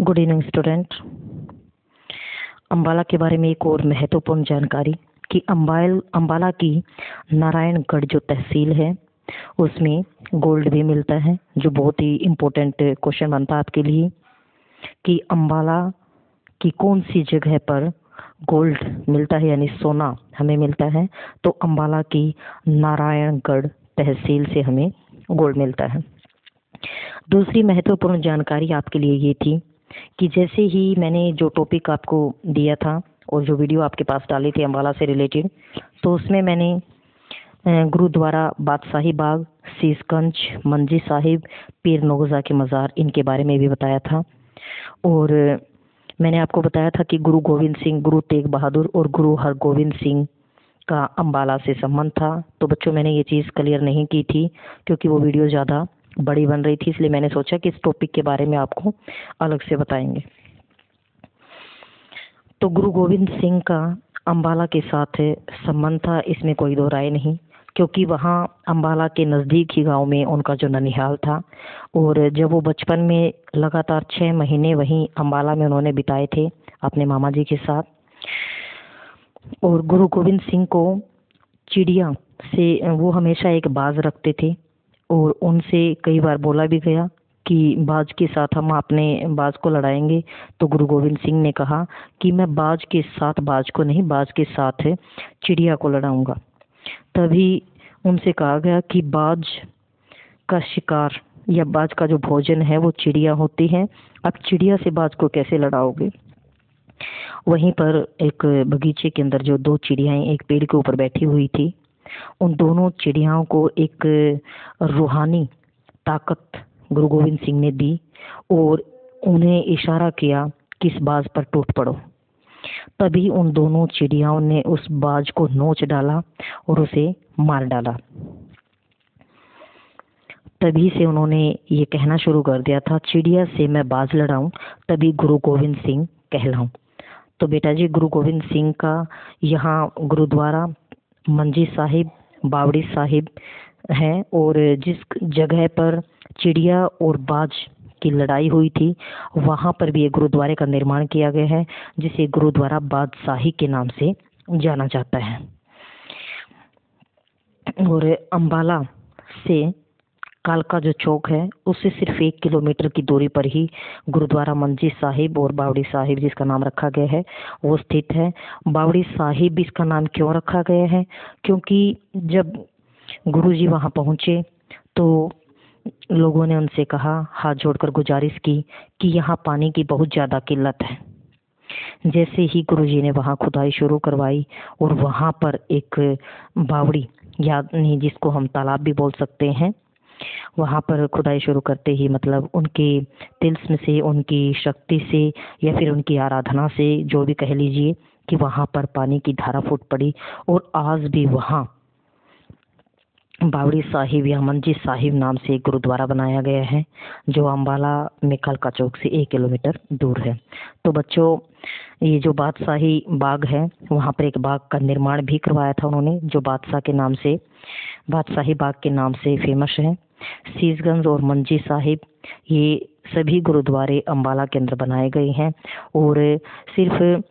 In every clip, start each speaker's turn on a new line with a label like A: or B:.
A: Good evening student. Ambala के बारे में एक और महत्वपूर्ण जानकारी कि अम्बाला की नारायणगढ़ जो तहसील है उसमें गोल्ड भी मिलता है, जो बहुत ही इम्पोर्टेंट क्वेश्चन बनता है आपके लिए कि अम्बाला की कौन सी जगह पर गोल्ड मिलता है, यानी सोना हमें मिलता है। तो अम्बाला की नारायणगढ़ तहसील से हमें गोल्ड मिलता है। दूसरी महत्वपूर्ण जानकारी आपके लिए ये थी कि जैसे ही मैंने जो टॉपिक आपको दिया था और जो वीडियो आपके पास डाली थी अम्बाला से रिलेटेड, तो उसमें मैंने गुरुद्वारा बादशाही बाग, शीशगंज, मंजी साहिब, पीर नौरोज़ा के मज़ार, इनके बारे में भी बताया था। और मैंने आपको बताया था कि गुरु गोविंद सिंह, गुरु तेग बहादुर और गुरु हरगोविंद सिंह का अम्बाला से संबंध था। तो बच्चों, मैंने ये चीज़ क्लियर नहीं की थी क्योंकि वो वीडियो ज़्यादा बड़ी बन रही थी, इसलिए मैंने सोचा कि इस टॉपिक के बारे में आपको अलग से बताएंगे। तो गुरु गोविंद सिंह का अम्बाला के साथ संबंध था, इसमें कोई दो राय नहीं, क्योंकि वहाँ अम्बाला के नज़दीक ही गांव में उनका जो ननिहाल था और जब वो बचपन में लगातार 6 महीने वहीं अम्बाला में उन्होंने बिताए थे अपने मामा जी के साथ। और गुरु गोविंद सिंह को चिड़िया से वो हमेशा एक बाज रखते थे और उनसे कई बार बोला भी गया कि बाज के साथ हम अपने बाज को लड़ाएंगे। तो गुरु गोविंद सिंह ने कहा कि मैं बाज के साथ बाज को नहीं, बाज के साथ चिड़िया को लड़ाऊंगा। तभी उनसे कहा गया कि बाज का शिकार या बाज का जो भोजन है वो चिड़िया होती है, अब चिड़िया से बाज को कैसे लड़ाओगे। वहीं पर एक बगीचे के अंदर जो 2 चिड़ियाएं एक पेड़ के ऊपर बैठी हुई थी, उन दोनों चिड़ियाओं को एक रूहानी ताकत गुरु गोविंद सिंह ने दी और उन्हें इशारा किया कि इस बाज पर टूट पड़ो। तभी उन दोनों चिड़ियाओं ने उस बाज को नोच डाला और उसे मार डाला। तभी से उन्होंने ये कहना शुरू कर दिया था, चिड़िया से मैं बाज लड़ाऊं तभी गुरु गोविंद सिंह कहलाऊं। तो बेटा जी, गुरु गोविंद सिंह का यहाँ गुरुद्वारा मंजी साहिब, बावड़ी साहिब है और जिस जगह पर चिड़िया और बाज की लड़ाई हुई थी वहाँ पर भी एक गुरुद्वारे का निर्माण किया गया है, जिसे गुरुद्वारा बादशाही के नाम से जाना जाता है। और अम्बाला से कालका जो चौक है उससे सिर्फ 1 किलोमीटर की दूरी पर ही गुरुद्वारा मंजी साहिब और बावड़ी साहिब, जिसका नाम रखा गया है, वो स्थित है। बावड़ी साहिब इसका नाम क्यों रखा गया है? क्योंकि जब गुरुजी वहाँ पहुँचे तो लोगों ने उनसे कहा, हाथ जोड़कर गुजारिश की कि यहाँ पानी की बहुत ज़्यादा किल्लत है। जैसे ही गुरुजी ने वहाँ खुदाई शुरू करवाई और वहाँ पर एक बावड़ी, यानी जिसको हम तालाब भी बोल सकते हैं, वहाँ पर खुदाई शुरू करते ही मतलब उनके तिल्स्म से, उनकी शक्ति से या फिर उनकी आराधना से, जो भी कह लीजिए, कि वहाँ पर पानी की धारा फूट पड़ी। और आज भी वहाँ बावड़ी साहिब या मंजी साहिब नाम से एक गुरुद्वारा बनाया गया है, जो अम्बाला में कालका चौक से 1 किलोमीटर दूर है। तो बच्चों, ये जो बादशाही बाग है वहाँ पर एक बाग का निर्माण भी करवाया था उन्होंने, जो बादशाह के नाम से, बादशाही बाग के नाम से फेमस है। शीशगंज और मंजी साहिब, ये सभी गुरुद्वारे अम्बाला के अंदर बनाए गए हैं। और सिर्फ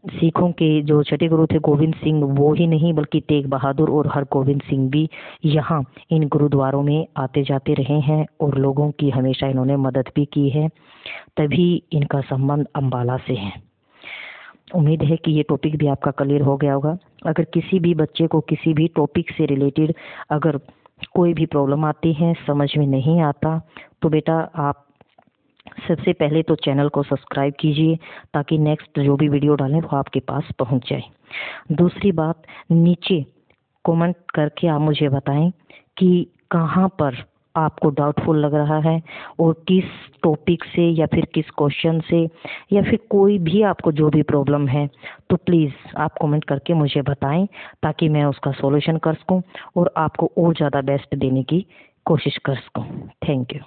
A: सिखों के जो छठे गुरु थे गोविंद सिंह, वो ही नहीं बल्कि तेग बहादुर और हरगोविंद सिंह भी यहाँ इन गुरुद्वारों में आते जाते रहे हैं और लोगों की हमेशा इन्होंने मदद भी की है, तभी इनका संबंध अम्बाला से है। उम्मीद है कि ये टॉपिक भी आपका क्लियर हो गया होगा। अगर किसी भी बच्चे को किसी भी टॉपिक से रिलेटेड अगर कोई भी प्रॉब्लम आती है, समझ में नहीं आता, तो बेटा आप सबसे पहले तो चैनल को सब्सक्राइब कीजिए ताकि नेक्स्ट जो भी वीडियो डालें वो आपके पास पहुंच जाए। दूसरी बात, नीचे कमेंट करके आप मुझे बताएं कि कहाँ पर आपको डाउटफुल लग रहा है और किस टॉपिक से या फिर किस क्वेश्चन से या फिर कोई भी आपको जो भी प्रॉब्लम है, तो प्लीज़ आप कमेंट करके मुझे बताएं ताकि मैं उसका सॉल्यूशन कर सकूं और आपको और ज़्यादा बेस्ट देने की कोशिश कर सकूं। Thank you.